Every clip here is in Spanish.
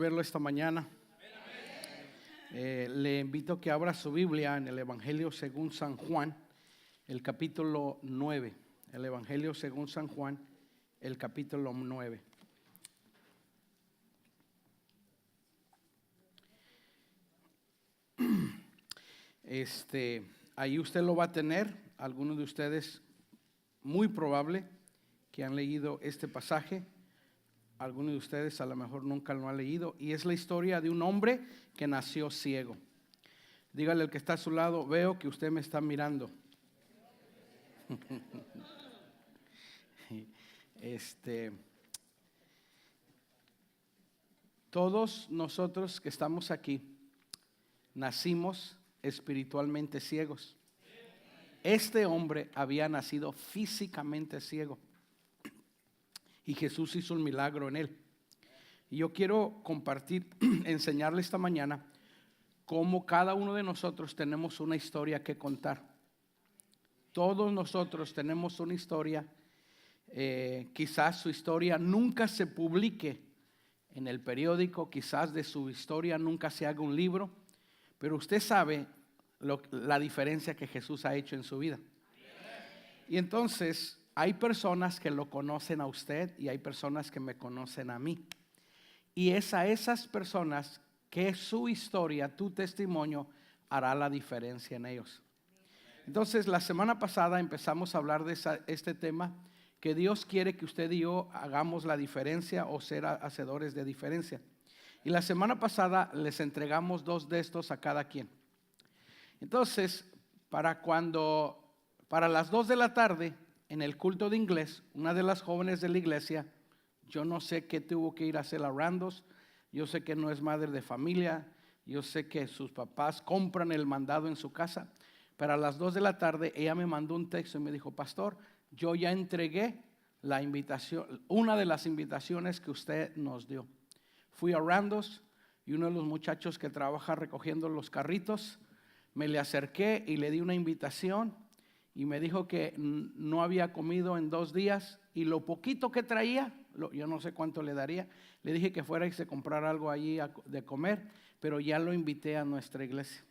verlo esta mañana. Le invito a que abra su Biblia en el Evangelio según San Juan, el capítulo 9. El Evangelio según San Juan, el capítulo 9. Ahí usted lo va a tener. Algunos de ustedes, muy probable, que han leído este pasaje. Algunos de ustedes a lo mejor nunca lo han leído. Y es la historia de un hombre que nació ciego. Dígale al que está a su lado: veo que usted me está mirando. Todos nosotros que estamos aquí nacimos espiritualmente ciegos. Este hombre había nacido físicamente ciego y Jesús hizo un milagro en él. Y yo quiero compartir, enseñarle esta mañana cómo cada uno de nosotros tenemos una historia que contar. Todos nosotros tenemos una historia. Quizás su historia nunca se publique en el periódico, quizás de su historia nunca se haga un libro, pero usted sabe la diferencia que Jesús ha hecho en su vida. Y entonces hay personas que lo conocen a usted y hay personas que me conocen a mí. Y es a esas personas que su historia, tu testimonio, hará la diferencia en ellos. Entonces la semana pasada empezamos a hablar de este tema, que Dios quiere que usted y yo hagamos la diferencia o ser hacedores de diferencia. Y la semana pasada les entregamos 2 de estos a cada quien. Entonces, para las 2 de la tarde, en el culto de inglés, una de las jóvenes de la iglesia, yo no sé qué tuvo que ir a hacer a Randos, yo sé que no es madre de familia, yo sé que sus papás compran el mandado en su casa, pero a las 2 de la tarde ella me mandó un texto y me dijo: pastor, yo ya entregué la invitación, una de las invitaciones que usted nos dio. Fui a Randos y uno de los muchachos que trabaja recogiendo los carritos, me le acerqué y le di una invitación y me dijo que no había comido en 2 días y lo poquito que traía, yo no sé cuánto le daría, le dije que fuera y se comprara algo allí de comer, pero ya lo invité a nuestra iglesia.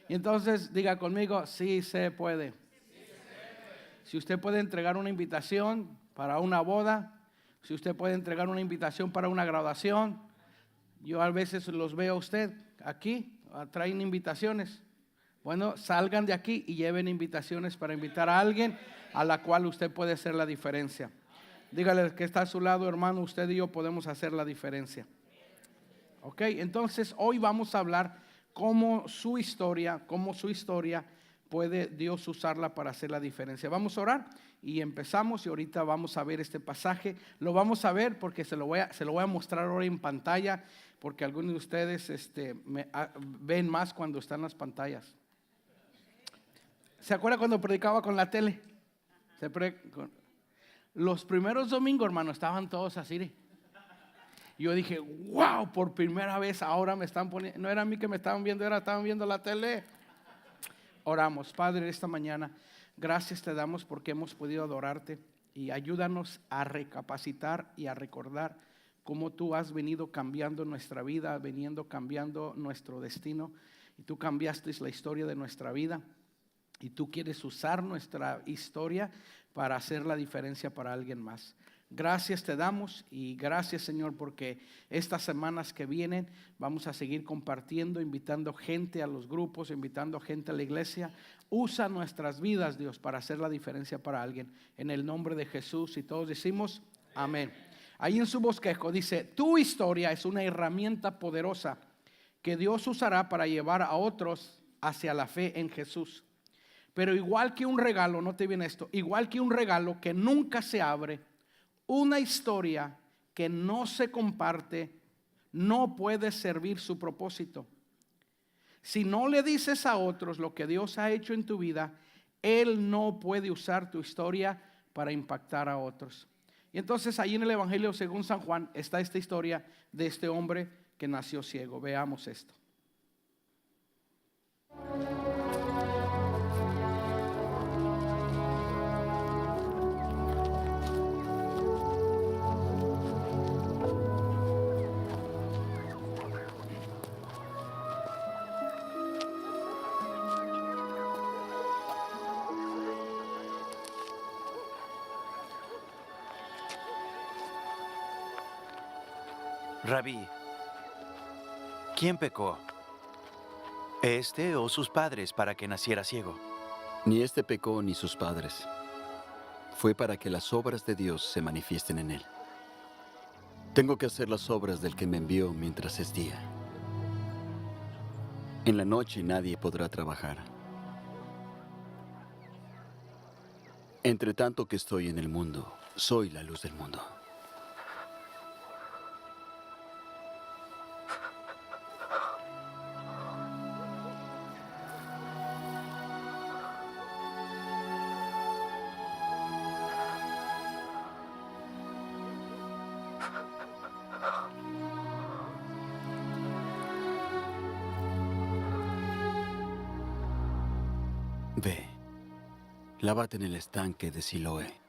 Y entonces diga conmigo: sí se puede. Si usted puede entregar una invitación para una boda, si usted puede entregar una invitación para una graduación, yo a veces los veo a usted aquí, traen invitaciones. Bueno, salgan de aquí y lleven invitaciones para invitar a alguien a la cual usted puede hacer la diferencia. Dígale que está a su lado: hermano, usted y yo podemos hacer la diferencia. Ok, entonces hoy vamos a hablar cómo su historia puede Dios usarla para hacer la diferencia. Vamos a orar y empezamos, y ahorita vamos a ver este pasaje. Lo vamos a ver porque se lo voy a mostrar ahora en pantalla, porque algunos de ustedes ven más cuando están en las pantallas. ¿Se acuerda cuando predicaba con la tele? Los primeros domingos, hermano, estaban todos así. Yo dije: wow, por primera vez ahora me están poniendo. No era a mí que me estaban viendo, estaban viendo la tele. Oramos. Padre, esta mañana, gracias te damos porque hemos podido adorarte, y ayúdanos a recapacitar y a recordar cómo tú has venido cambiando nuestra vida, veniendo cambiando nuestro destino, y tú cambiaste la historia de nuestra vida, y tú quieres usar nuestra historia para hacer la diferencia para alguien más. Gracias te damos, y gracias, Señor, porque estas semanas que vienen vamos a seguir compartiendo, invitando gente a los grupos, invitando gente a la iglesia. Usa nuestras vidas, Dios, para hacer la diferencia para alguien. En el nombre de Jesús, y todos decimos amén. Ahí en su bosquejo dice: tu historia es una herramienta poderosa que Dios usará para llevar a otros hacia la fe en Jesús. Pero igual que un regalo, note bien esto, igual que un regalo que nunca se abre, una historia que no se comparte no puede servir su propósito. Si no le dices a otros lo que Dios ha hecho en tu vida, Él no puede usar tu historia para impactar a otros. Y entonces ahí en el Evangelio según San Juan está esta historia de este hombre que nació ciego. Veamos esto. Rabí, ¿quién pecó? ¿Este o sus padres para que naciera ciego? Ni este pecó ni sus padres. Fue para que las obras de Dios se manifiesten en él. Tengo que hacer las obras del que me envió mientras es día. En la noche nadie podrá trabajar. Entre tanto que estoy en el mundo, soy la luz del mundo. Ve, lávate en el estanque de Siloé.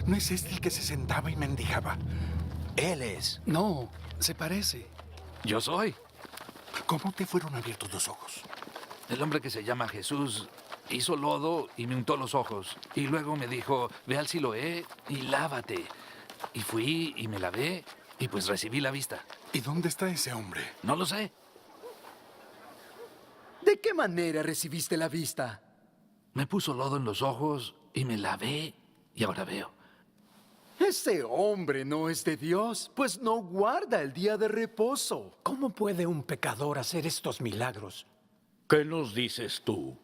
¿No es este el que se sentaba y mendigaba? Él es. No, se parece. Yo soy. ¿Cómo te fueron abiertos los ojos? El hombre que se llama Jesús hizo lodo y me untó los ojos. Y luego me dijo, ve al Siloé y lávate. Y fui y me lavé y pues recibí la vista. ¿Y dónde está ese hombre? No lo sé. ¿De qué manera recibiste la vista? Me puso lodo en los ojos y me lavé y ahora veo. Ese hombre no es de Dios, pues no guarda el día de reposo. ¿Cómo puede un pecador hacer estos milagros? ¿Qué nos dices tú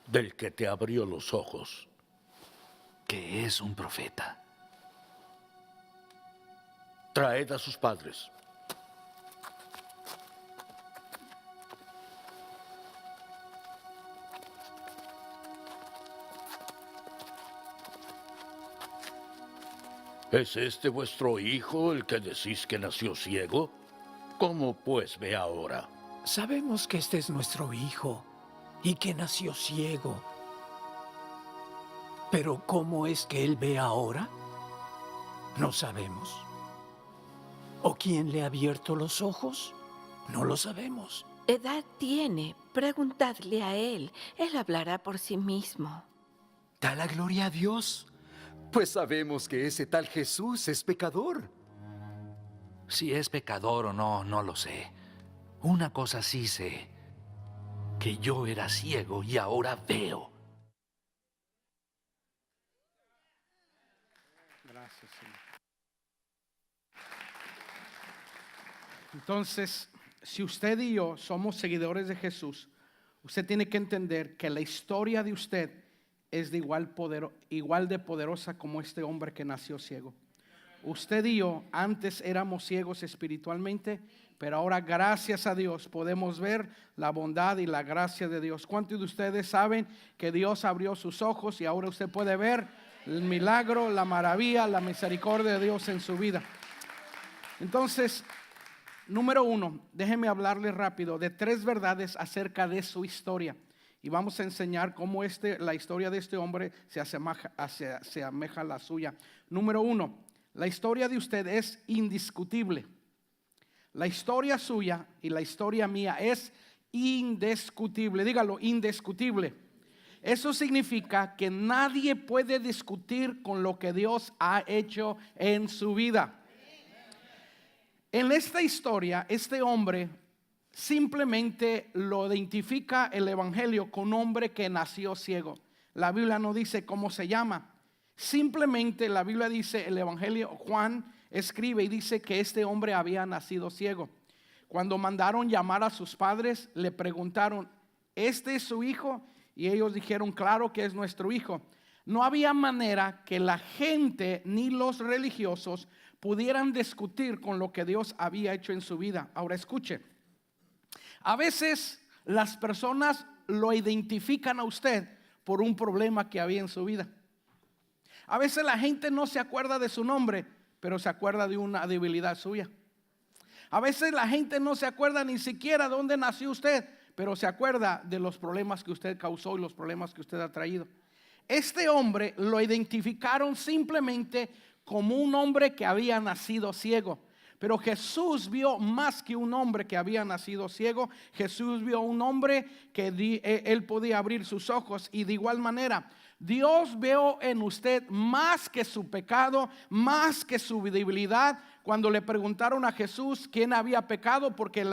del que te abrió los ojos? Que es un profeta. Traed a sus padres. ¿Es este vuestro hijo el que decís que nació ciego? ¿Cómo pues ve ahora? Sabemos que este es nuestro hijo y que nació ciego. Pero ¿cómo es que él ve ahora? No sabemos. ¿O quién le ha abierto los ojos? No lo sabemos. Edad tiene, preguntadle a él. Él hablará por sí mismo. Da la gloria a Dios, pues sabemos que ese tal Jesús es pecador. Si es pecador o no, no lo sé. Una cosa sí sé, que yo era ciego y ahora veo. Gracias, Señor. Entonces, si usted y yo somos seguidores de Jesús, usted tiene que entender que la historia de usted es de igual de poderosa como este hombre que nació ciego. Usted y yo antes éramos ciegos espiritualmente, pero ahora gracias a Dios podemos ver la bondad y la gracia de Dios. ¿Cuántos de ustedes saben que Dios abrió sus ojos y ahora usted puede ver el milagro, la maravilla, la misericordia de Dios en su vida? Entonces, número 1, déjeme hablarle rápido de 3 verdades acerca de su historia. Y vamos a enseñar cómo la historia de este hombre se asemeja a la suya. Número 1, la historia de usted es indiscutible. La historia suya y la historia mía es indiscutible. Dígalo, indiscutible. Eso significa que nadie puede discutir con lo que Dios ha hecho en su vida. En esta historia, este hombre simplemente lo identifica el evangelio con un hombre que nació ciego. La Biblia no dice cómo se llama. Simplemente la Biblia dice, el evangelio, Juan escribe y dice que este hombre había nacido ciego. Cuando mandaron llamar a sus padres, le preguntaron, ¿este es su hijo? Y ellos dijeron, claro que es nuestro hijo. No había manera que la gente ni los religiosos pudieran discutir con lo que Dios había hecho en su vida. Ahora escuche, a veces las personas lo identifican a usted por un problema que había en su vida. A veces la gente no se acuerda de su nombre, pero se acuerda de una debilidad suya. A veces la gente no se acuerda ni siquiera de dónde nació usted, pero se acuerda de los problemas que usted causó y los problemas que usted ha traído. Este hombre lo identificaron simplemente como un hombre que había nacido ciego. Pero Jesús vio más que un hombre que había nacido ciego. Jesús vio un hombre que él podía abrir sus ojos. Y de igual manera, Dios vio en usted más que su pecado, más que su debilidad. Cuando le preguntaron a Jesús quién había pecado, porque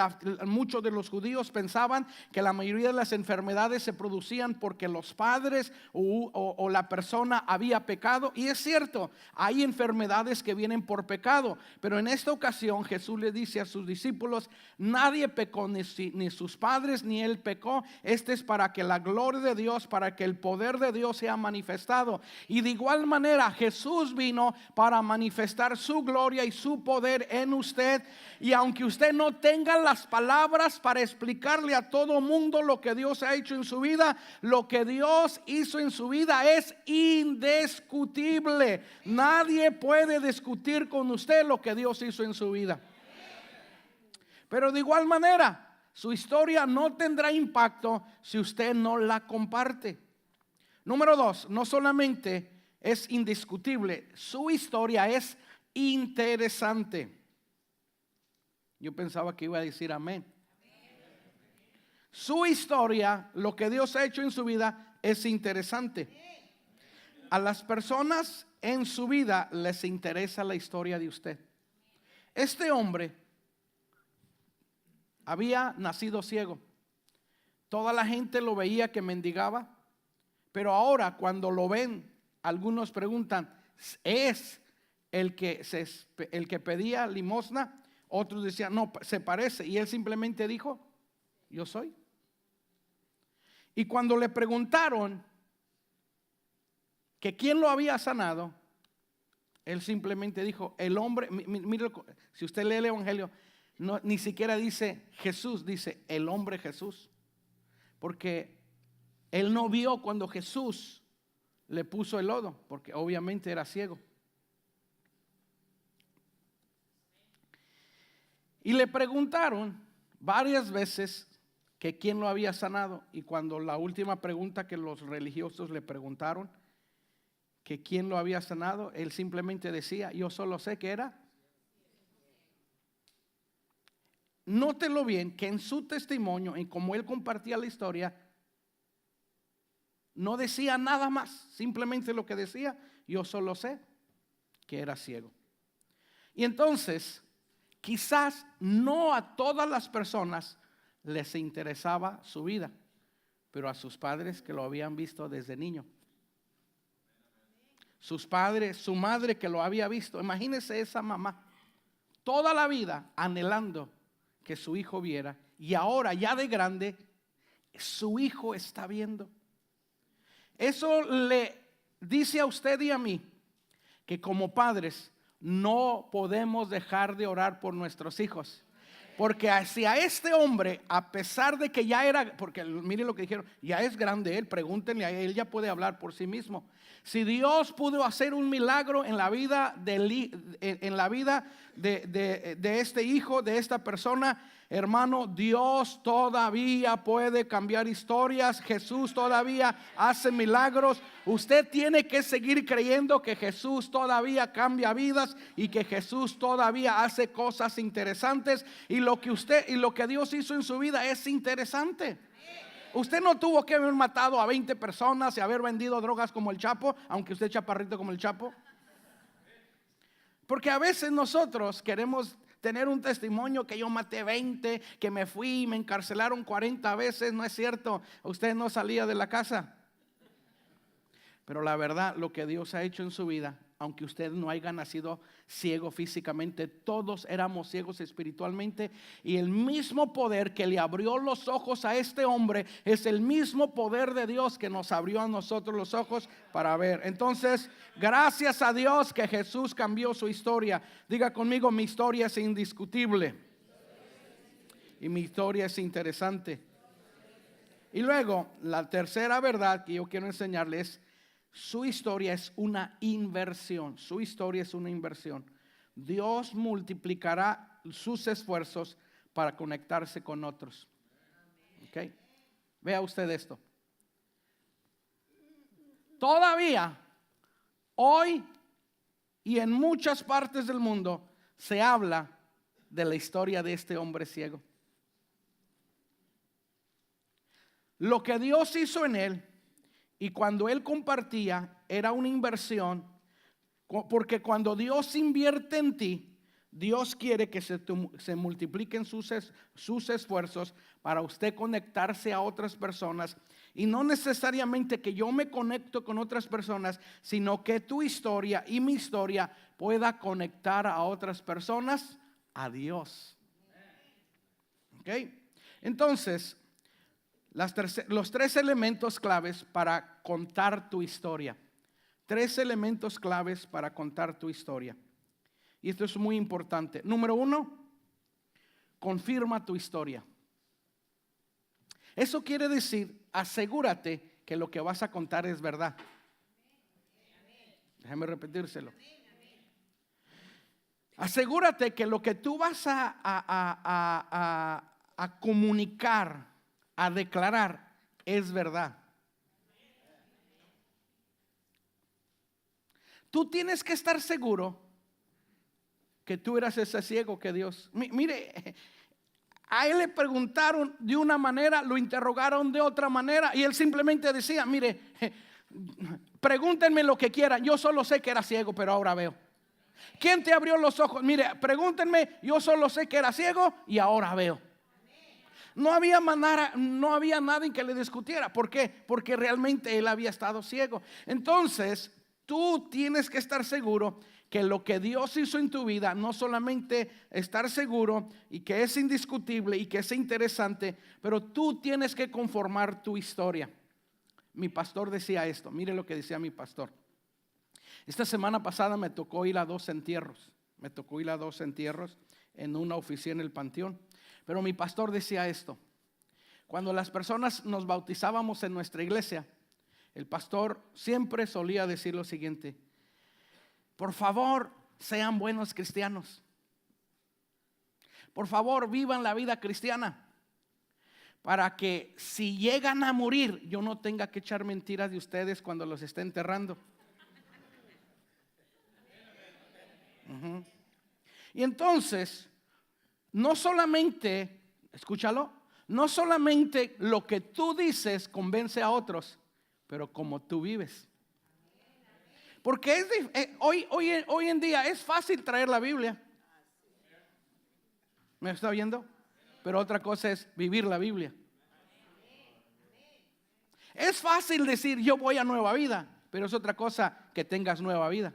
muchos de los judíos pensaban que la mayoría de las enfermedades se producían porque los padres o la persona había pecado. Y es cierto, hay enfermedades que vienen por pecado, pero en esta ocasión Jesús le dice a sus discípulos, nadie pecó, ni sus padres ni él pecó. Este es para que la gloria de Dios, para que el poder de Dios sea manifestado. Y de igual manera Jesús vino para manifestar su gloria y su poder en usted. Y aunque usted no tenga las palabras para explicarle a todo mundo lo que Dios ha hecho en su vida, lo que Dios hizo en su vida es indiscutible. Nadie puede discutir con usted lo que Dios hizo en su vida. Pero de igual manera, su historia no tendrá impacto si usted no la comparte. Número 2, no solamente es indiscutible, su historia es interesante. Yo pensaba que iba a decir amén. Su historia, lo que Dios ha hecho en su vida, es interesante. A las personas en su vida les interesa la historia de usted. Este hombre había nacido ciego. Toda la gente lo veía que mendigaba, pero ahora cuando lo ven, algunos preguntan, ¿es el que pedía limosna? Otros decían, no, se parece. Y él simplemente dijo, yo soy. Y cuando le preguntaron que quién lo había sanado, él simplemente dijo, el hombre, mire, si usted lee el evangelio, no, ni siquiera dice Jesús, dice el hombre Jesús. Porque él no vio cuando Jesús le puso el lodo, porque obviamente era ciego. Y le preguntaron varias veces que quién lo había sanado. Y cuando la última pregunta que los religiosos le preguntaron, que quién lo había sanado, él simplemente decía, yo solo sé que era. Nótelo bien que en su testimonio, en cómo él compartía la historia, no decía nada más, simplemente lo que decía, yo solo sé que era ciego. Y entonces, quizás no a todas las personas les interesaba su vida, pero a sus padres que lo habían visto desde niño. Sus padres, su madre que lo había visto. Imagínese esa mamá, toda la vida anhelando que su hijo viera, y ahora ya de grande, su hijo está viendo. Eso le dice a usted y a mí que como padres no podemos dejar de orar por nuestros hijos. Porque hacia este hombre, a pesar de que ya era, porque mire lo que dijeron, ya es grande él, pregúntenle a él, ya puede hablar por sí mismo. Si Dios pudo hacer un milagro en la vida de este hijo, de esta persona, hermano, Dios todavía puede cambiar historias. Jesús todavía hace milagros. Usted tiene que seguir creyendo que Jesús todavía cambia vidas y que Jesús todavía hace cosas interesantes, y lo que Dios hizo en su vida es interesante. Usted no tuvo que haber matado a 20 personas y haber vendido drogas como el Chapo, aunque usted es chaparrito como el Chapo. Porque a veces nosotros queremos tener un testimonio que yo maté 20, que me fui y me encarcelaron 40 veces. No es cierto, usted no salía de la casa. Pero la verdad, lo que Dios ha hecho en su vida, aunque usted no haya nacido ciego físicamente, todos éramos ciegos espiritualmente, y el mismo poder que le abrió los ojos a este hombre es el mismo poder de Dios que nos abrió a nosotros los ojos para ver. Entonces, gracias a Dios que Jesús cambió su historia. Diga conmigo: mi historia es indiscutible y mi historia es interesante. Y luego, la tercera verdad que yo quiero enseñarles es: su historia es una inversión. Su historia es una inversión. Dios multiplicará sus esfuerzos para conectarse con otros. ¿Ok? Vea usted esto. Todavía, hoy y en muchas partes del mundo, se habla de la historia de este hombre ciego. Lo que Dios hizo en él, y cuando él compartía, era una inversión, porque cuando Dios invierte en ti, Dios quiere que se multipliquen sus esfuerzos para usted conectarse a otras personas. Y no necesariamente que yo me conecto con otras personas, sino que tu historia y mi historia pueda conectar a otras personas a Dios. ¿Ok? Entonces, los tres elementos claves para contar tu historia. Tres elementos claves para contar tu historia. Y esto es muy importante. Número 1, confirma tu historia. Eso quiere decir, asegúrate que lo que vas a contar es verdad. Déjame repetírselo. Asegúrate que lo que tú vas a comunicar, a declarar, es verdad. Tú tienes que estar seguro que tú eras ese ciego que Dios. Mire, a él le preguntaron de una manera, lo interrogaron de otra manera, y él simplemente decía: mire, pregúntenme lo que quieran, yo solo sé que era ciego, pero ahora veo. ¿Quién te abrió los ojos? Mire, pregúntenme, yo solo sé que era ciego y ahora veo. No había nada en que le discutiera. ¿Por qué? Porque realmente él había estado ciego. Entonces, tú tienes que estar seguro que lo que Dios hizo en tu vida, no solamente estar seguro y que es indiscutible y que es interesante, pero tú tienes que conformar tu historia. Mi pastor decía esto, mire lo que decía mi pastor. Esta semana pasada me tocó ir a 2 entierros. En una oficina en el Panteón. Pero mi pastor decía esto: cuando las personas nos bautizábamos en nuestra iglesia, el pastor siempre solía decir lo siguiente: por favor, sean buenos cristianos. Por favor, vivan la vida cristiana, para que si llegan a morir, yo no tenga que echar mentiras de ustedes cuando los esté enterrando. Y entonces, no solamente, escúchalo, no solamente lo que tú dices convence a otros, pero como tú vives. Porque hoy en día es fácil traer la Biblia. ¿Me está viendo? Pero otra cosa es vivir la Biblia. Es fácil decir yo voy a Nueva Vida, pero es otra cosa que tengas nueva vida.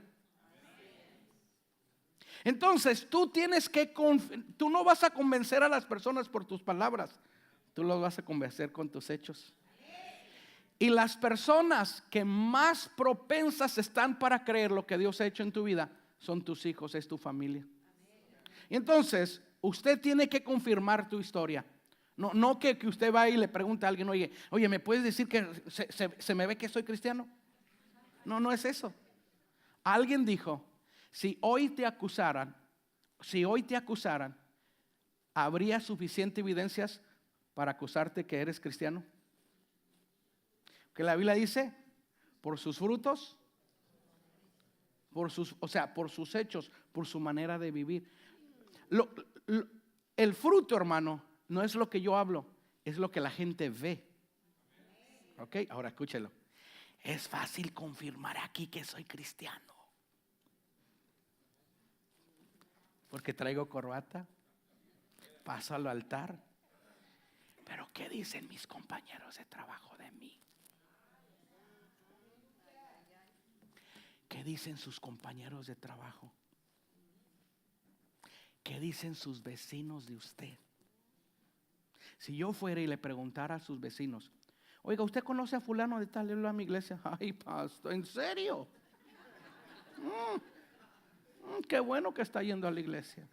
Entonces tú tú no vas a convencer a las personas por tus palabras, tú los vas a convencer con tus hechos. Y las personas que más propensas están para creer lo que Dios ha hecho en tu vida son tus hijos, es tu familia. Y entonces usted tiene que confirmar tu historia. No que usted va y le pregunte a alguien, oye, ¿me puedes decir que se me ve que soy cristiano? No es eso. Alguien dijo, si hoy te acusaran, ¿habría suficiente evidencias para acusarte que eres cristiano? Que la Biblia dice, por sus frutos, por sus hechos, por su manera de vivir. El fruto, hermano, no es lo que yo hablo, es lo que la gente ve. Ok, ahora escúchelo. Es fácil confirmar aquí que soy cristiano, porque traigo corbata, paso al altar. Pero ¿qué dicen mis compañeros de trabajo de mí? ¿Qué dicen sus compañeros de trabajo? ¿Qué dicen sus vecinos de usted? Si yo fuera y le preguntara a sus vecinos, oiga, ¿usted conoce a fulano de tal? Léelo a mi iglesia. Ay, pastor, ¿en serio? Qué bueno que está yendo a la iglesia.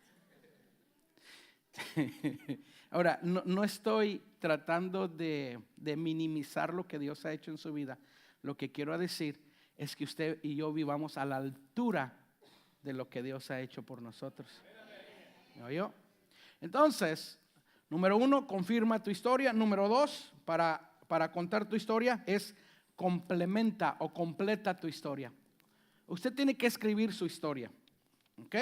Ahora, no estoy tratando de minimizar lo que Dios ha hecho en su vida. Lo que quiero decir es que usted y yo vivamos a la altura de lo que Dios ha hecho por nosotros. ¿Me oyó? Entonces, número 1, confirma tu historia. Número 2, para contar tu historia es complementa o completa tu historia. Usted tiene que escribir su historia. ¿Ok?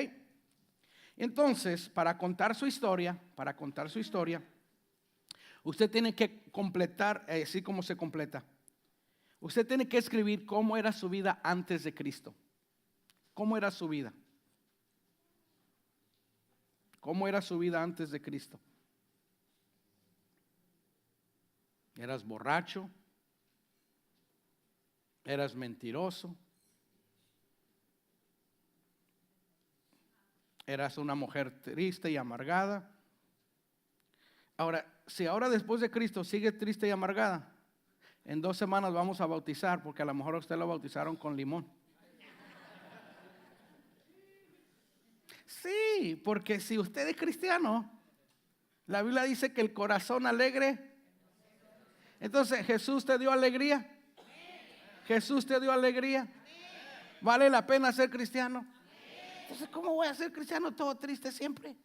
Entonces, para contar su historia, usted tiene que completar, así como se completa. Usted tiene que escribir cómo era su vida antes de Cristo. ¿Cómo era su vida? ¿Cómo era su vida antes de Cristo? ¿Eras borracho? ¿Eras mentiroso? ¿Eras una mujer triste y amargada? Ahora, si ahora después de Cristo sigue triste y amargada, en 2 semanas vamos a bautizar, porque a lo mejor a usted lo bautizaron con limón. Sí, porque si usted es cristiano, la Biblia dice que el corazón alegre. Entonces, ¿Jesús te dio alegría? ¿Jesús te dio alegría? ¿Vale la pena ser cristiano? Entonces, ¿cómo voy a ser cristiano todo triste siempre?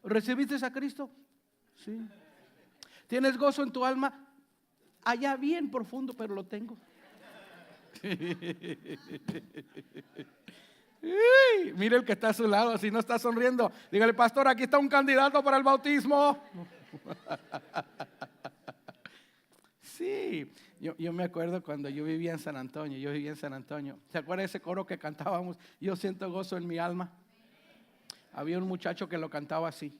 ¿Recibiste a Cristo? Sí. ¿Tienes gozo en tu alma? Allá bien profundo, pero lo tengo. Mire el que está a su lado, si no está sonriendo, dígale, pastor, aquí está un candidato para el bautismo. Sí, yo me acuerdo cuando yo vivía en San Antonio. ¿Se acuerda de ese coro que cantábamos? Yo siento gozo en mi alma. Había un muchacho que lo cantaba así.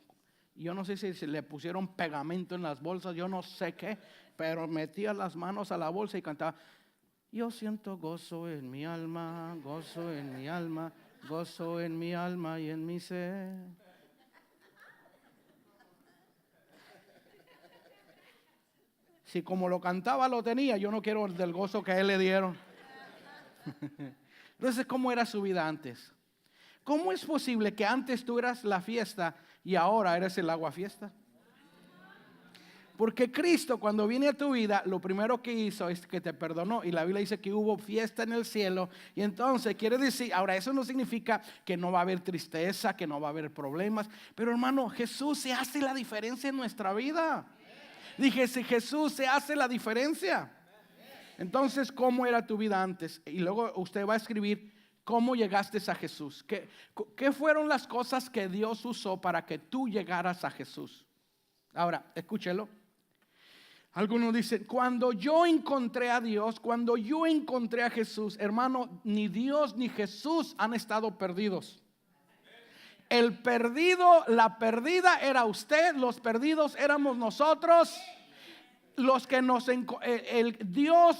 Yo no sé si le pusieron pegamento en las bolsas, yo no sé qué, pero metía las manos a la bolsa y cantaba. Yo siento gozo en mi alma, gozo en mi alma, gozo en mi alma y en mi ser. Si como lo cantaba lo tenía, yo no quiero el del gozo que a él le dieron. Entonces, ¿cómo era su vida antes? ¿Cómo es posible que antes tú eras la fiesta y ahora eres el aguafiesta? Porque Cristo, cuando viene a tu vida, lo primero que hizo es que te perdonó. Y la Biblia dice que hubo fiesta en el cielo. Y entonces quiere decir, ahora eso no significa que no va a haber tristeza, que no va a haber problemas. Pero hermano, Jesús se hace la diferencia en nuestra vida. Dije, si Jesús se hace la diferencia. Entonces, ¿cómo era tu vida antes? Y luego usted va a escribir cómo llegaste a Jesús. ¿Qué fueron las cosas que Dios usó para que tú llegaras a Jesús? Ahora, escúchelo. Algunos dicen, cuando yo encontré a Dios, cuando yo encontré a Jesús, hermano, ni Dios ni Jesús han estado perdidos. El perdido, la perdida era usted, los perdidos éramos nosotros. Dios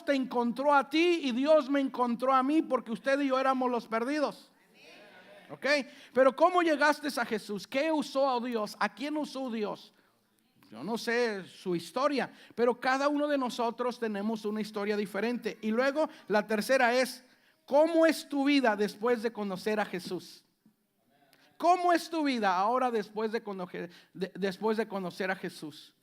te encontró a ti y Dios me encontró a mí porque usted y yo éramos los perdidos. ¿Ok? Pero ¿cómo llegaste a Jesús? ¿Qué usó Dios? ¿A quién usó Dios? Yo no sé su historia, pero cada uno de nosotros tenemos una historia diferente. Y luego la tercera es, ¿cómo es tu vida después de conocer a Jesús? ¿Cómo es tu vida ahora después de conocer a Jesús?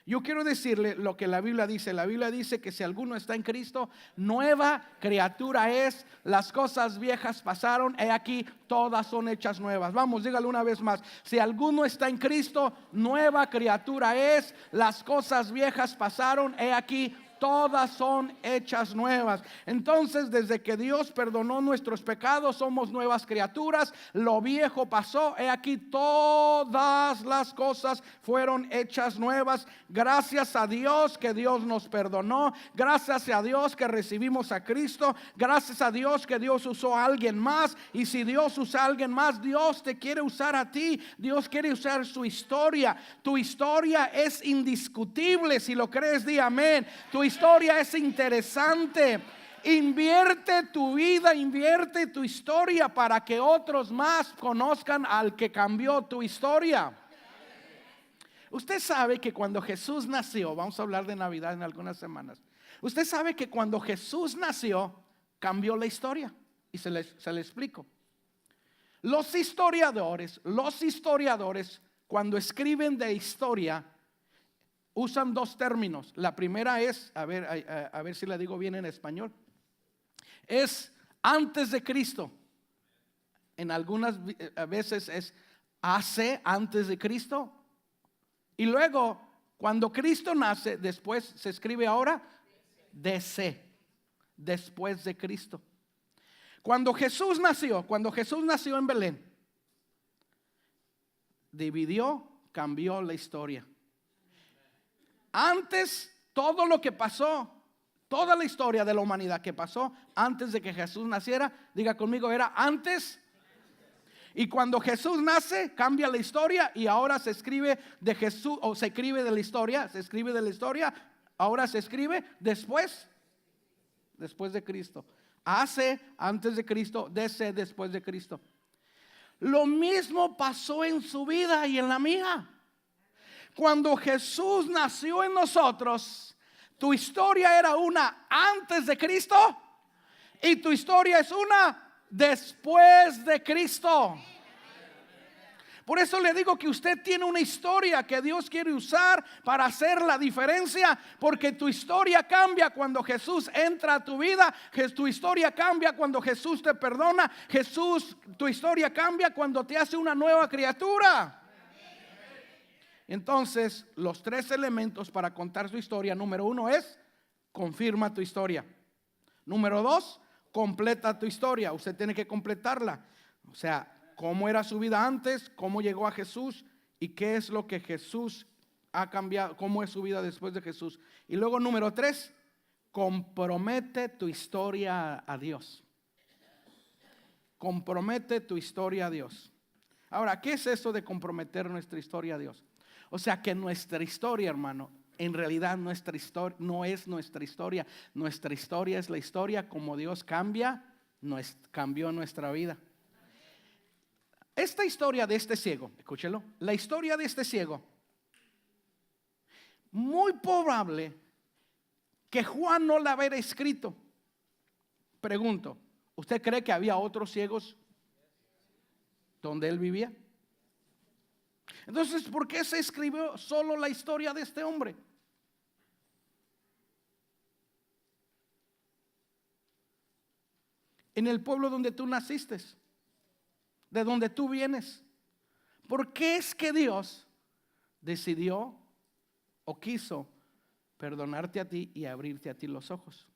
Yo quiero decirle lo que la Biblia dice. La Biblia dice que si alguno está en Cristo, nueva criatura es. Las cosas viejas pasaron, he aquí, todas son hechas nuevas. Vamos, dígalo una vez más. Si alguno está en Cristo, nueva criatura es. Las cosas viejas pasaron, he aquí, todas son hechas nuevas. Entonces, desde que Dios perdonó nuestros pecados, somos nuevas criaturas. Lo viejo pasó, he aquí todas las cosas fueron hechas nuevas. Gracias a Dios que Dios nos perdonó. Gracias a Dios que recibimos a Cristo. Gracias a Dios que Dios usó a alguien más. Y si Dios usa a alguien más, Dios te quiere usar a ti. Dios quiere usar su historia. Tu historia es indiscutible. Si lo crees, di amén. Tu historia es interesante. Invierte tu vida, invierte tu historia para que otros más conozcan al que cambió tu historia. Usted sabe que cuando Jesús nació, vamos a hablar de Navidad en algunas semanas. Usted sabe que cuando Jesús nació, cambió la historia. Y se le explico. Los historiadores, cuando escriben de historia, usan dos términos. La primera es, a ver si la digo bien en español, es antes de Cristo. En algunas veces es hace, antes de Cristo. Y luego, cuando Cristo nace, después se escribe ahora DC, después de Cristo. Cuando Jesús nació en Belén, cambió la historia. Antes, todo lo que pasó, toda la historia de la humanidad que pasó antes de que Jesús naciera, diga conmigo, era antes. Y cuando Jesús nace, cambia la historia y ahora se escribe de Jesús, o se escribe de la historia, ahora se escribe después de Cristo. Hace, antes de Cristo, después de Cristo. Lo mismo pasó en su vida y en la mía. Cuando Jesús nació en nosotros, tu historia era una antes de Cristo y tu historia es una después de Cristo. Por eso le digo que usted tiene una historia que Dios quiere usar para hacer la diferencia, porque tu historia cambia cuando Jesús entra a tu vida. Tu historia cambia cuando Jesús te perdona. Tu historia cambia cuando te hace una nueva criatura. Entonces, los tres elementos para contar su historia: número uno es, confirma tu historia. Número dos, completa tu historia. Usted tiene que completarla. O sea, cómo era su vida antes, cómo llegó a Jesús y qué es lo que Jesús ha cambiado, cómo es su vida después de Jesús. Y luego número tres, compromete tu historia a Dios. Compromete tu historia a Dios. Ahora, ¿qué es eso de comprometer nuestra historia a Dios? O sea, que nuestra historia, hermano, en realidad nuestra historia no es nuestra historia. Nuestra historia es la historia como Dios cambió nuestra vida. Esta historia de este ciego, escúchelo, la historia de este ciego, muy probable que Juan no la hubiera escrito. Pregunto, ¿usted cree que había otros ciegos donde él vivía? Entonces, ¿por qué se escribió solo la historia de este hombre? En el pueblo donde tú naciste, de donde tú vienes. ¿Por qué es que Dios decidió o quiso perdonarte a ti y abrirte a ti los ojos?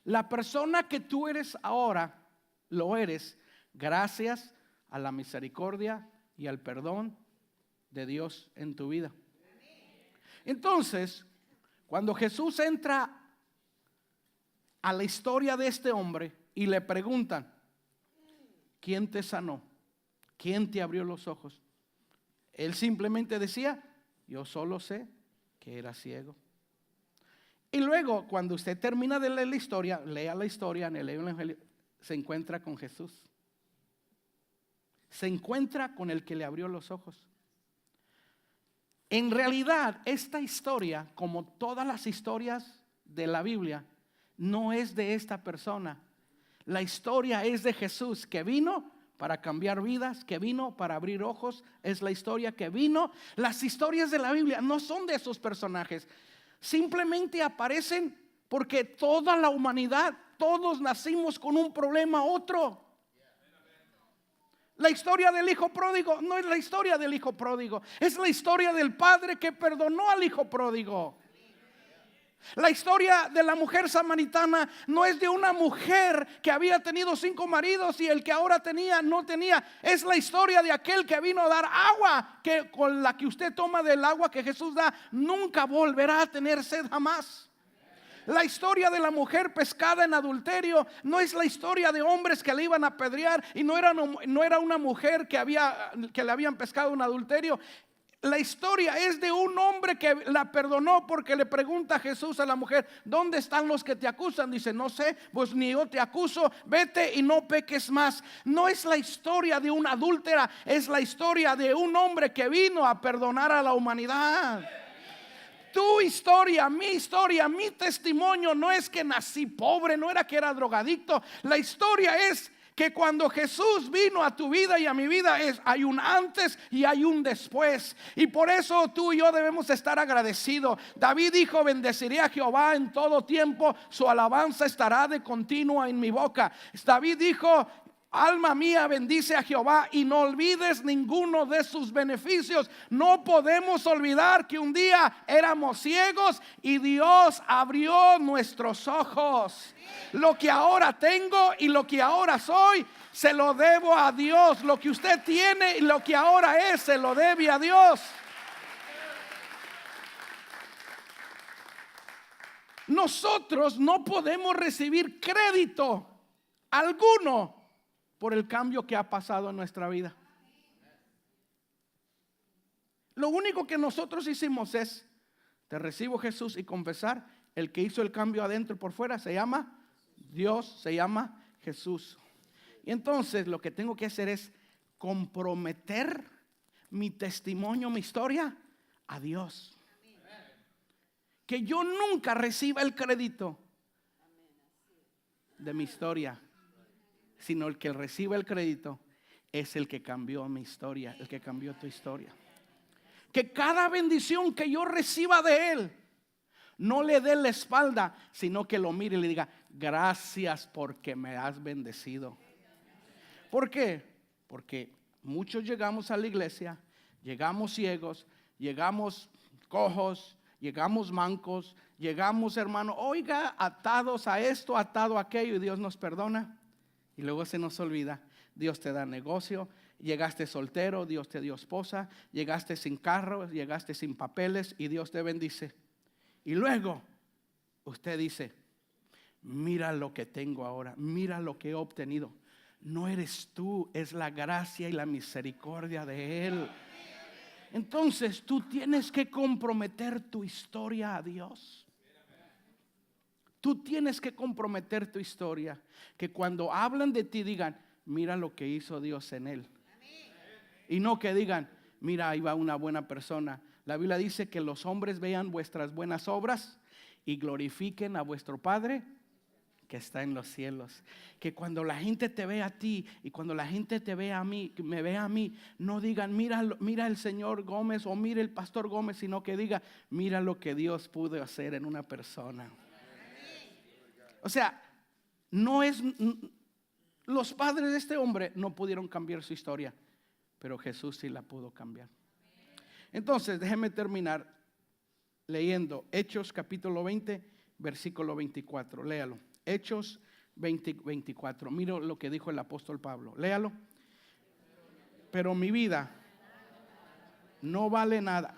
La persona que tú eres ahora, lo eres gracias a la misericordia y al perdón de Dios en tu vida. Entonces, cuando Jesús entra a la historia de este hombre y le preguntan, ¿quién te sanó? ¿Quién te abrió los ojos? Él simplemente decía, Yo solo sé que era ciego. Y luego, cuando usted termina de leer la historia, lea la historia en el Evangelio, se encuentra con Jesús. Se encuentra con el que le abrió los ojos. En realidad, esta historia, como todas las historias de la Biblia, no es de esta persona. La historia es de Jesús, que vino para cambiar vidas, que vino para abrir ojos. Es la historia que vino. Las historias de la Biblia no son de esos personajes. Simplemente aparecen porque toda la humanidad, todos nacimos con un problema otro. La historia del hijo pródigo no es la historia del hijo pródigo, es la historia del padre que perdonó al hijo pródigo. La historia de la mujer samaritana no es de una mujer que había tenido 5 maridos y el que ahora tenía no tenía. Es la historia de aquel que vino a dar agua, que con la que usted toma del agua que Jesús da, nunca volverá a tener sed jamás. La historia de la mujer pescada en adulterio no es la historia de hombres que le iban a apedrear y no era una mujer que le habían pescado en adulterio. La historia es de un hombre que la perdonó porque le pregunta a Jesús a la mujer: ¿dónde están los que te acusan? Dice: no sé, pues ni yo te acuso, vete y no peques más. No es la historia de una adúltera, es la historia de un hombre que vino a perdonar a la humanidad. Tu historia, mi testimonio no es que nací pobre, no era que era drogadicto. La historia es que cuando Jesús vino a tu vida y a mi vida, hay un antes y hay un después. Y por eso tú y yo debemos estar agradecidos. David dijo: bendeciré a Jehová en todo tiempo, su alabanza estará de continuo en mi boca. David dijo: alma mía, bendice a Jehová y no olvides ninguno de sus beneficios. No podemos olvidar que un día éramos ciegos y Dios abrió nuestros ojos. Lo que ahora tengo y lo que ahora soy, se lo debo a Dios. Lo que usted tiene y lo que ahora es, se lo debe a Dios. Nosotros no podemos recibir crédito alguno por el cambio que ha pasado en nuestra vida. Lo único que nosotros hicimos es: te recibo, Jesús, y confesar. El que hizo el cambio adentro y por fuera se llama Dios, se llama Jesús. Y entonces lo que tengo que hacer es comprometer mi testimonio, mi historia a Dios. Que yo nunca reciba el crédito de mi historia, sino el que recibe el crédito es el que cambió mi historia, el que cambió tu historia. Que cada bendición que yo reciba de Él, no le dé la espalda, sino que lo mire y le diga: gracias porque me has bendecido. ¿Por qué? Porque muchos llegamos a la iglesia, llegamos ciegos, llegamos cojos, llegamos mancos, llegamos, hermano, oiga, atados a esto, atado a aquello, y Dios nos perdona. Y luego se nos olvida. Dios te da negocio, llegaste soltero, Dios te dio esposa, llegaste sin carro, llegaste sin papeles y Dios te bendice. Y luego usted dice: mira lo que tengo ahora, mira lo que he obtenido. No eres tú, es la gracia y la misericordia de Él. Entonces tú tienes que comprometer tu historia a Dios. Tú tienes que comprometer tu historia. Que cuando hablan de ti digan: mira lo que hizo Dios en él. Y no que digan: mira, ahí va una buena persona. La Biblia dice que los hombres vean vuestras buenas obras y glorifiquen a vuestro Padre que está en los cielos. Que cuando la gente te ve a ti y cuando la gente te ve a mí, me ve a mí, no digan: mira el señor Gómez o mira el pastor Gómez, sino que diga: mira lo que Dios pudo hacer en una persona. O sea, los padres de este hombre no pudieron cambiar su historia, pero Jesús sí la pudo cambiar. Entonces, déjeme terminar leyendo Hechos capítulo 20, versículo 24. Léalo. Hechos 20, 24. Mira lo que dijo el apóstol Pablo. Léalo. Pero mi vida no vale nada.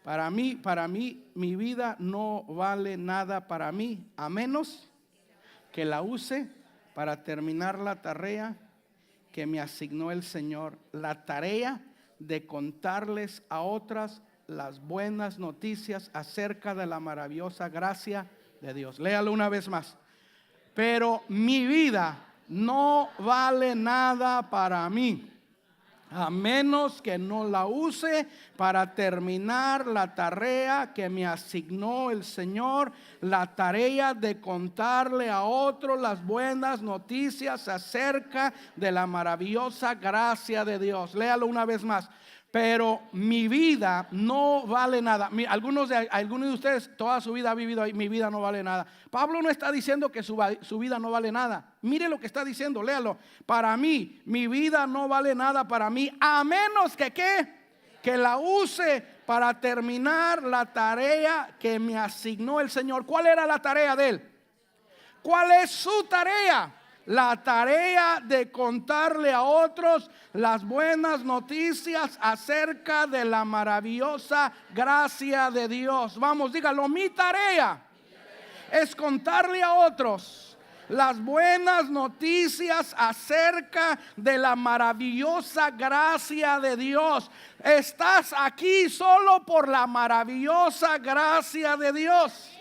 Para mí, mi vida no vale nada para mí, a menos que la use para terminar la tarea que me asignó el Señor. La tarea de contarles a otras las buenas noticias acerca de la maravillosa gracia de Dios. Léalo una vez más. Pero mi vida no vale nada para mí, a menos que no la use para terminar la tarea que me asignó el Señor, la tarea de contarle a otros las buenas noticias acerca de la maravillosa gracia de Dios. Léalo una vez más. Pero mi vida no vale nada. Algunos de ustedes toda su vida ha vivido ahí, mi vida no vale nada. Pablo no está diciendo que su vida no vale nada. Mire lo que está diciendo, léalo. Para mí, mi vida no vale nada para mí, a menos que que la use para terminar la tarea que me asignó el Señor. ¿Cuál era la tarea de él? ¿Cuál es su tarea? La tarea de contarle a otros las buenas noticias acerca de la maravillosa gracia de Dios. Vamos, dígalo, mi tarea es contarle a otros las buenas noticias acerca de la maravillosa gracia de Dios. Estás aquí solo por la maravillosa gracia de Dios.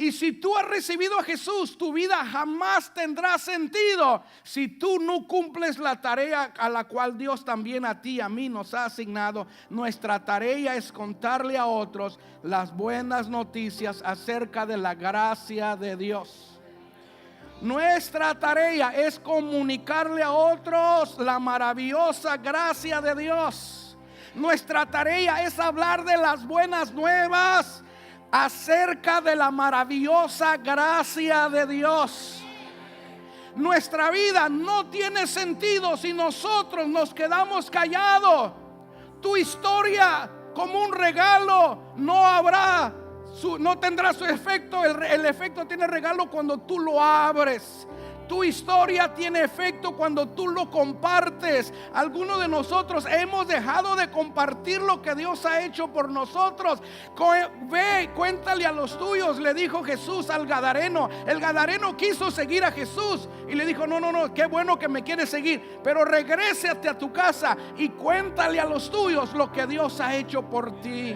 Y si tú has recibido a Jesús, tu vida jamás tendrá sentido si tú no cumples la tarea a la cual Dios también a ti y a mí nos ha asignado. Nuestra tarea es contarle a otros las buenas noticias acerca de la gracia de Dios. Nuestra tarea es comunicarle a otros la maravillosa gracia de Dios. Nuestra tarea es hablar de las buenas nuevas acerca de la maravillosa gracia de Dios. Nuestra vida no tiene sentido si nosotros nos quedamos callados. Tu historia como un regalo no tendrá su efecto. El efecto tiene regalo cuando tú lo abres. Tu historia tiene efecto cuando tú lo compartes. Algunos de nosotros hemos dejado de compartir lo que Dios ha hecho por nosotros. Ve, cuéntale a los tuyos, le dijo Jesús al gadareno. El gadareno quiso seguir a Jesús y le dijo, no, qué bueno que me quieres seguir, pero regrésate a tu casa y cuéntale a los tuyos lo que Dios ha hecho por ti.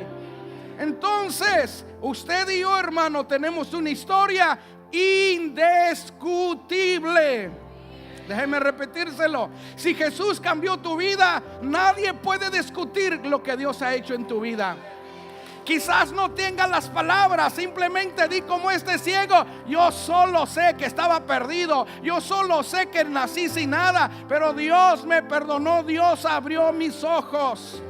Entonces, usted y yo, hermano, tenemos una historia indiscutible. Déjeme repetírselo. Si Jesús cambió tu vida, nadie puede discutir lo que Dios ha hecho en tu vida. Quizás no tenga las palabras, simplemente di como este ciego: yo solo sé que estaba perdido, yo solo sé que nací sin nada, pero Dios me perdonó, Dios abrió mis ojos.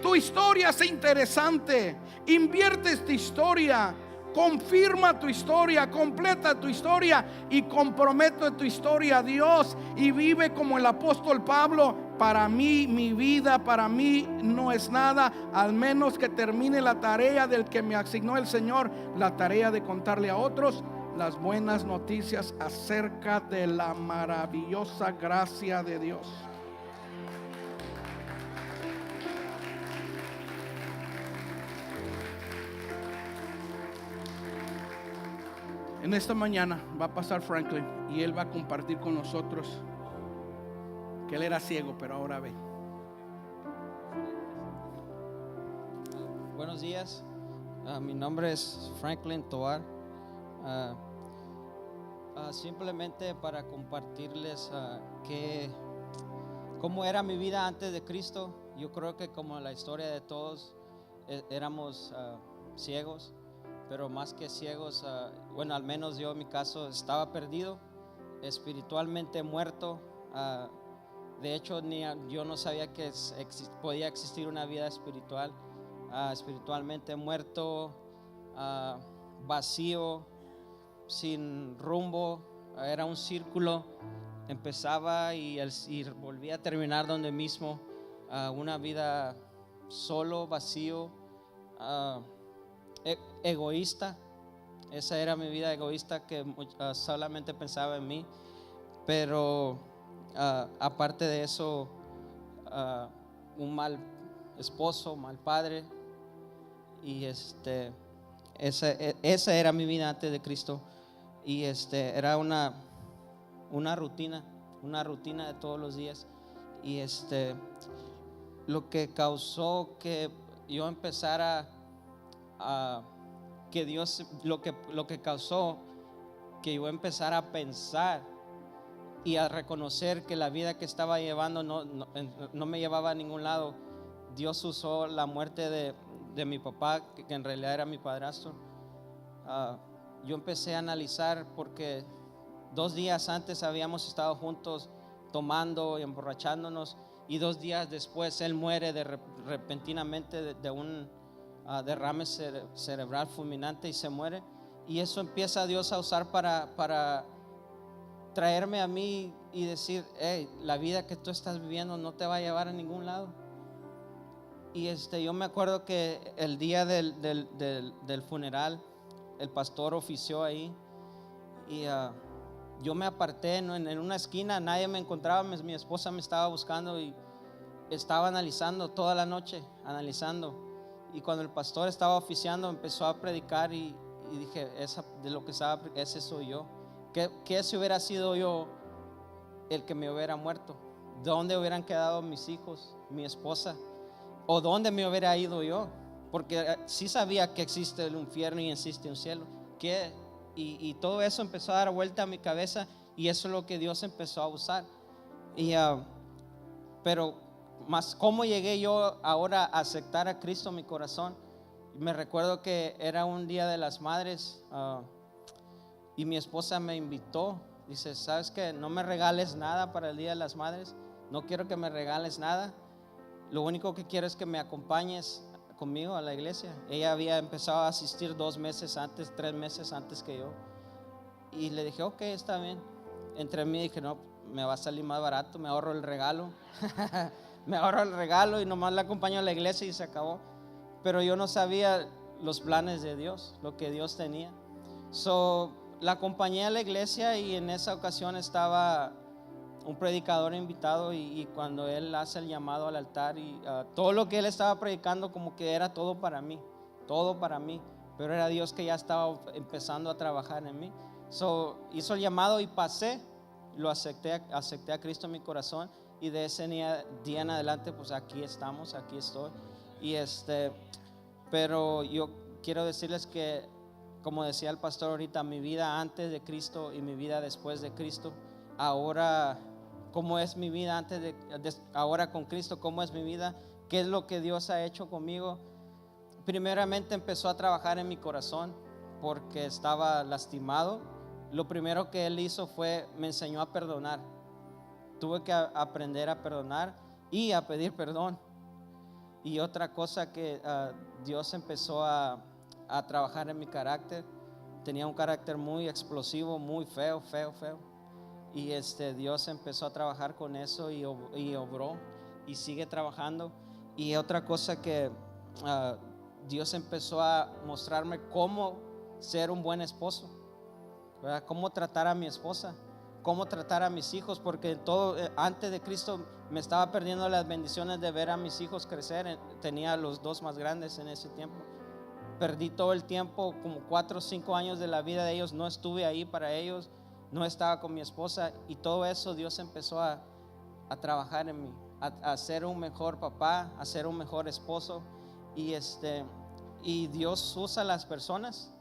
Tu historia es interesante. Invierte esta historia. Confirma tu historia, completa tu historia y compromete tu historia a Dios y vive como el apóstol Pablo. Para mí, mi vida, para mí no es nada, al menos que termine la tarea del que me asignó el Señor, la tarea de contarle a otros las buenas noticias acerca de la maravillosa gracia de Dios. En esta mañana va a pasar Franklin y él va a compartir con nosotros que él era ciego, pero ahora ve. Buenos días, mi nombre es Franklin Tovar. Simplemente para compartirles cómo era mi vida antes de Cristo. Yo creo que como la historia de todos, éramos ciegos. Pero más que ciegos, bueno, al menos yo en mi caso estaba perdido, espiritualmente muerto. De hecho, yo no sabía que podía existir una vida espiritual. Espiritualmente muerto, vacío, sin rumbo. Era un círculo. Empezaba y volvía a terminar donde mismo. Una vida solo, vacío. Egoísta. Esa era mi vida egoísta, que solamente pensaba en mí. Pero aparte de eso, un mal esposo, mal padre. Y esa era mi vida antes de Cristo. Y era una rutina de todos los días. Y lo que causó que yo empezara que Dios, lo que causó que yo empezara a pensar y a reconocer que la vida que estaba llevando no me llevaba a ningún lado. Dios usó la muerte de mi papá, que en realidad era mi padrastro. Yo empecé a analizar porque 2 días antes habíamos estado juntos tomando y emborrachándonos, y 2 días después él muere repentinamente de un derrame cerebral fulminante y se muere. Y eso empieza Dios a usar para traerme a mí y decir: hey, la vida que tú estás viviendo no te va a llevar a ningún lado. Y yo me acuerdo que el día del funeral el pastor ofició ahí, y yo me aparté en una esquina, nadie me encontraba, mi esposa me estaba buscando y estaba analizando toda la noche, analizando. Y cuando el pastor estaba oficiando empezó a predicar y dije: ese soy yo. ¿Qué si hubiera sido yo el que me hubiera muerto? ¿Dónde hubieran quedado mis hijos, mi esposa? ¿O dónde me hubiera ido yo? Porque sí sabía que existe el infierno y existe un cielo. Y todo eso empezó a dar vuelta a mi cabeza, y eso es lo que Dios empezó a usar. Pero más, ¿cómo llegué yo ahora a aceptar a Cristo en mi corazón? Me recuerdo que era un día de las madres, y mi esposa me invitó. Dice: ¿sabes qué? No me regales nada para el día de las madres. No quiero que me regales nada. Lo único que quiero es que me acompañes conmigo a la iglesia. Ella había empezado a asistir 2 meses antes, 3 meses antes que yo. Y le dije: ok, está bien. Entre mí dije: no, me va a salir más barato, me ahorro el regalo. Me ahorro el regalo y nomás la acompaño a la iglesia y se acabó. Pero yo no sabía los planes de Dios, lo que Dios tenía. La acompañé a la iglesia, y en esa ocasión estaba un predicador invitado, y cuando él hace el llamado al altar, y todo lo que él estaba predicando como que era todo para mí, pero era Dios que ya estaba empezando a trabajar en mí. Hizo el llamado y pasé, lo acepté a Cristo en mi corazón, y de ese día en adelante pues aquí estoy. Pero yo quiero decirles que, como decía el pastor ahorita, mi vida antes de Cristo y mi vida después de Cristo, ahora, ¿cómo es mi vida ahora con Cristo? ¿Cómo es mi vida? ¿Qué es lo que Dios ha hecho conmigo? Primeramente empezó a trabajar en mi corazón porque estaba lastimado. Lo primero que Él hizo me enseñó a perdonar. Tuve que aprender a perdonar y a pedir perdón. Y otra cosa que Dios empezó a trabajar en mi carácter. Tenía un carácter muy explosivo, muy feo. Y Dios empezó a trabajar con eso y obró y sigue trabajando. Y otra cosa que Dios empezó a mostrarme cómo ser un buen esposo, ¿verdad? Cómo tratar a mi esposa, cómo tratar a mis hijos, porque antes de Cristo me estaba perdiendo las bendiciones de ver a mis hijos crecer. Tenía los 2 más grandes en ese tiempo. Perdí todo el tiempo, como 4 o 5 años de la vida de ellos, no estuve ahí para ellos, no estaba con mi esposa, y todo eso Dios empezó a trabajar en mí, a ser un mejor papá, a ser un mejor esposo. Y Dios usa a las personas,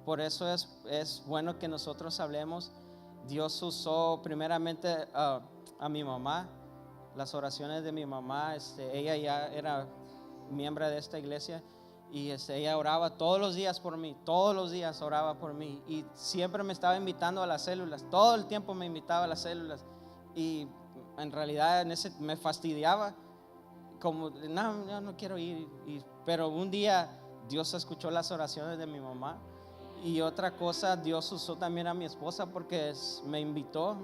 por eso es bueno que nosotros hablemos. Dios usó primeramente a mi mamá, las oraciones de mi mamá. Ella ya era miembro de esta iglesia, y ella oraba todos los días por mí, todos los días oraba por mí, y siempre me estaba invitando a las células, todo el tiempo me invitaba a las células, y en realidad me fastidiaba, como no, no quiero ir, pero un día Dios escuchó las oraciones de mi mamá. Y otra cosa, Dios usó también a mi esposa, porque me invitó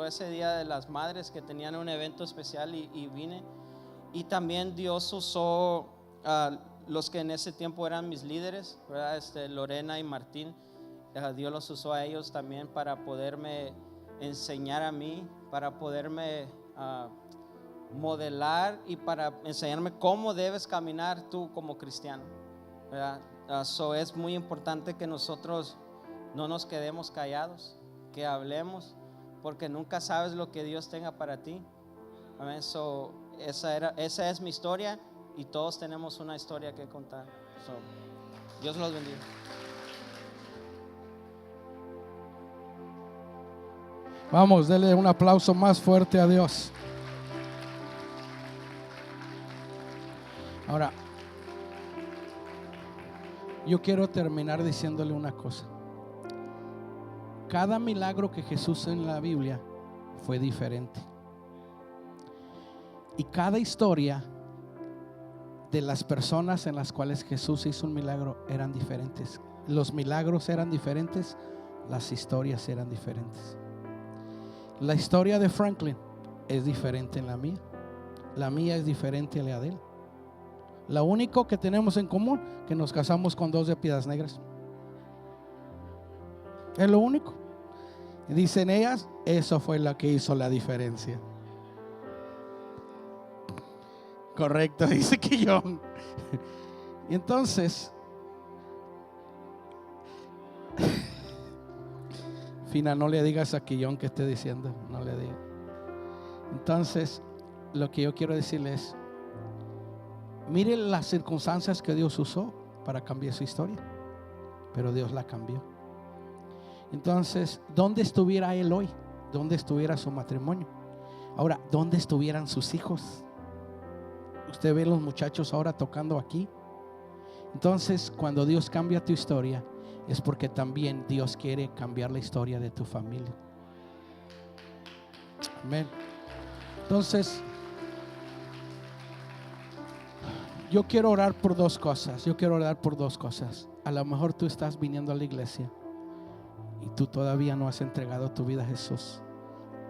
ese día de las madres, que tenían un evento especial, y vine. Y también Dios usó los que en ese tiempo eran mis líderes, ¿verdad? Lorena y Martín. Dios los usó a ellos también para poderme enseñar a mí, para poderme modelar, y para enseñarme cómo debes caminar tú como cristiano, ¿verdad? Es muy importante que nosotros no nos quedemos callados, que hablemos, porque nunca sabes lo que Dios tenga para ti. Amén. esa es mi historia y todos tenemos una historia que contar. So, Dios los bendiga. Vamos, denle un aplauso más fuerte a Dios. Ahora, yo quiero terminar diciéndole una cosa. Cada milagro que Jesús hizo en la Biblia fue diferente. Y cada historia de las personas en las cuales Jesús hizo un milagro eran diferentes. Los milagros eran diferentes, las historias eran diferentes. La historia de Franklin es diferente en la mía. La mía es diferente a la de él. Lo único que tenemos en común, que nos casamos con 2 de Piedras Negras. Es lo único. Y dicen ellas, eso fue lo que hizo la diferencia. Correcto, dice Quillón. Y entonces, Fina, no le digas a Quillón que esté diciendo, no le digas. Entonces, lo que yo quiero decirle es, mire las circunstancias que Dios usó para cambiar su historia, pero Dios la cambió. Entonces, ¿dónde estuviera él hoy? ¿Dónde estuviera su matrimonio? Ahora, ¿dónde estuvieran sus hijos? Usted ve los muchachos ahora tocando aquí. Entonces, cuando Dios cambia tu historia, es porque también Dios quiere cambiar la historia de tu familia. Amén. Entonces, yo quiero orar por 2 cosas. Yo quiero orar por 2 cosas. A lo mejor tú estás viniendo a la iglesia y tú todavía no has entregado tu vida a Jesús.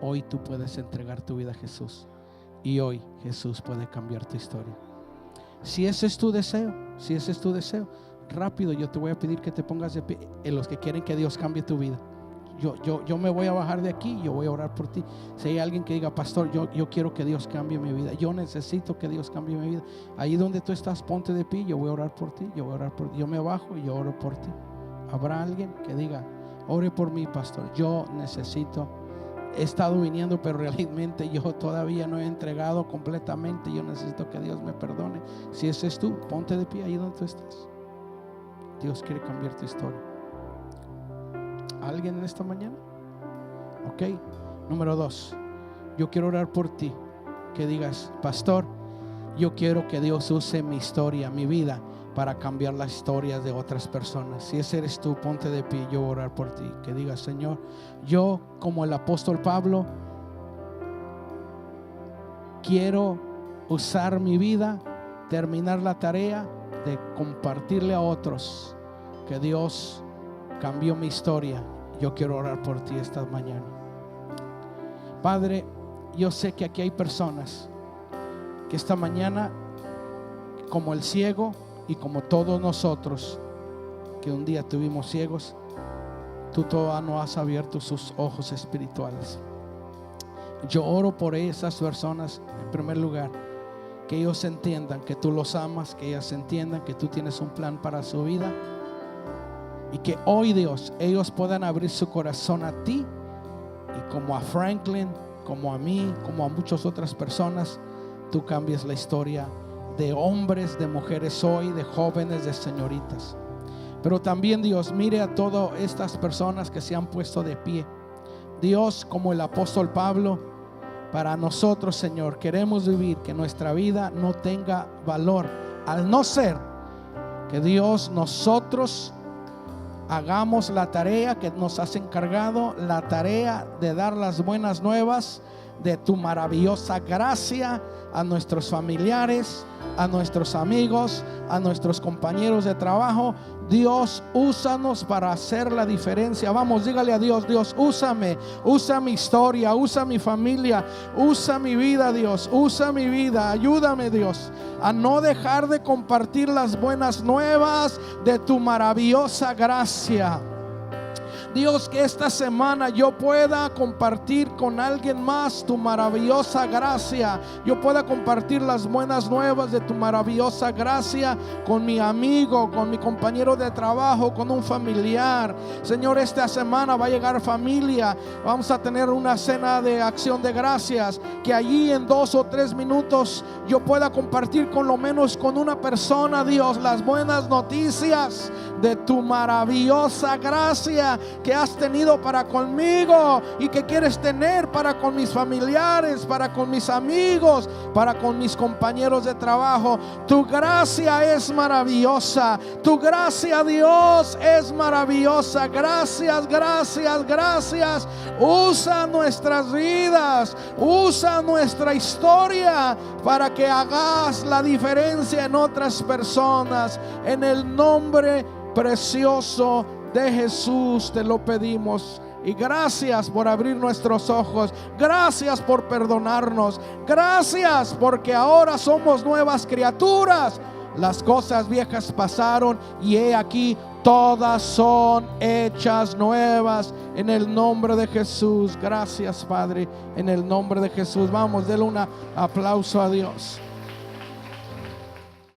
Hoy tú puedes entregar tu vida a Jesús. Y hoy Jesús puede cambiar tu historia. Si ese es tu deseo, rápido yo te voy a pedir que te pongas de pie. En los que quieren que Dios cambie tu vida, yo me voy a bajar de aquí, yo voy a orar por ti. Si hay alguien que diga, pastor, yo quiero que Dios cambie mi vida, yo necesito que Dios cambie mi vida, ahí donde tú estás, ponte de pie. Yo voy a orar por ti, yo me bajo y yo oro por ti. Habrá alguien que diga, ore por mí, pastor, yo necesito. He estado viniendo, pero realmente yo todavía no he entregado completamente. Yo necesito que Dios me perdone. Si ese es tú, ponte de pie ahí donde tú estás. Dios quiere cambiar tu historia. ¿Alguien en esta mañana? Ok. Número 2, yo quiero orar por ti. Que digas, pastor, yo quiero que Dios use mi historia, mi vida, para cambiar las historias de otras personas. Si ese eres tú, ponte de pie. Yo voy a orar por ti. Que digas, Señor, yo como el apóstol Pablo quiero usar mi vida, terminar la tarea de compartirle a otros que Dios cambió mi historia. Yo quiero orar por ti esta mañana. Padre, yo sé que aquí hay personas que esta mañana, como el ciego y como todos nosotros que un día tuvimos ciegos, tú todavía no has abierto sus ojos espirituales. Yo oro por esas personas en primer lugar, que ellos entiendan que tú los amas, que ellas entiendan que tú tienes un plan para su vida, y que hoy, Dios, ellos puedan abrir su corazón a ti, y como a Franklin, como a mí, como a muchas otras personas, tú cambies la historia de hombres, de mujeres hoy, de jóvenes, de señoritas. Pero también, Dios, mire a todas estas personas que se han puesto de pie. Dios, como el apóstol Pablo, para nosotros, Señor, queremos vivir que nuestra vida no tenga valor, al no ser que Dios, nosotros hagamos la tarea que nos has encargado, la tarea de dar las buenas nuevas de tu maravillosa gracia a nuestros familiares, a nuestros amigos, a nuestros compañeros de trabajo. Dios, úsanos para hacer la diferencia. Vamos, dígale a Dios, Dios, úsame, usa mi historia, usa mi familia, usa mi vida, Dios, usa mi vida. Ayúdame, Dios, a no dejar de compartir las buenas nuevas de tu maravillosa gracia. Dios, que esta semana yo pueda compartir con alguien más tu maravillosa gracia. Yo pueda compartir las buenas nuevas de tu maravillosa gracia con mi amigo, con mi compañero de trabajo, con un familiar. Señor, esta semana va a llegar familia. Vamos a tener una cena de acción de gracias. Que allí en 2 o 3 minutos yo pueda compartir con lo menos con una persona, Dios, las buenas noticias de tu maravillosa gracia que has tenido para conmigo y que quieres tener para con mis familiares, para con mis amigos, para con mis compañeros de trabajo. Tu gracia es maravillosa. Tu gracia, Dios, es maravillosa. Gracias, gracias, gracias. Usa nuestras vidas, usa nuestra historia para que hagas la diferencia en otras personas. En el nombre precioso de Jesús te lo pedimos. Y gracias por abrir nuestros ojos. Gracias por perdonarnos. Gracias porque ahora somos nuevas criaturas. Las cosas viejas pasaron y he aquí todas son hechas nuevas en el nombre de Jesús. Gracias, Padre, en el nombre de Jesús. Vamos, denle un aplauso a Dios.